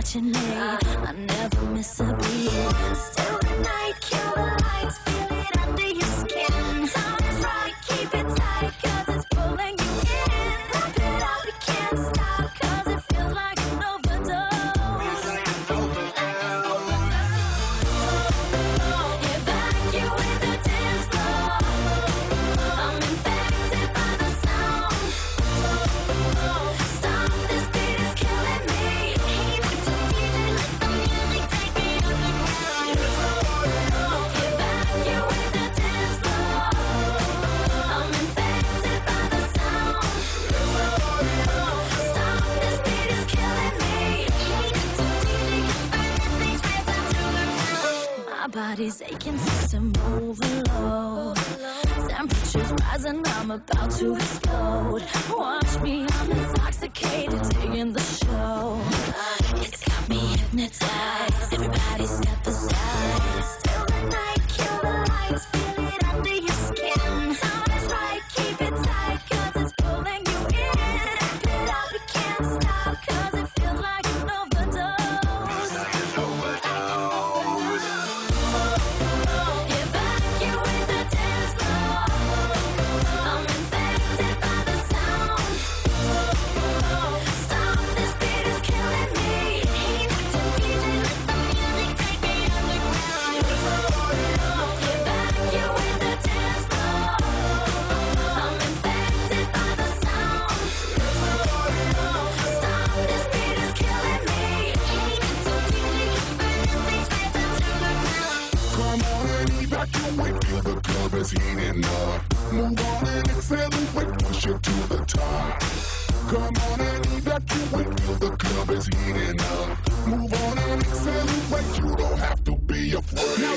what you need. I never miss a beat. Still the night, kill the lights, feel it under your skin. Time is right, keep it tight, 'cause it's pulling you in. Wrap it up, you can't stop, 'cause it feels like an overdose. Evacuate the dance floor. I'm infected by the sound. Stop, this beat is killing me. Hey, DJ, let the music take me underground. Evacuate the dance floor. I'm infected by the sound. Stop, this beat is killing me. Hey, DJ, burn things right down to the ground. My body's aching, system overload. Temperatures rising, I'm about to explode. Watch me, I'm intoxicated, digging the show. It's got me hypnotized. Everybody step aside. Still the night, kill the lights, feel it under your skin. Time is right, keep it tight, 'cause it's pulling you in. Wrap it up, you can't stop, 'cause it feels like an overdose. Evacuate the dance floor. I'm infected by the sound. Stop, this beat is killing me. Hey, DJ, let the music take me underground. Evacuate the dance floor. I'm infected by the sound. Stop, this beat is killing me. Hey, DJ, burn things right down to the ground. Come on and evacuate, feel the club is heating up. Move on and accelerate, push it to the top. Come on and evacuate, feel the club is heating up. Move on and accelerate, you don't have to be afraid. Now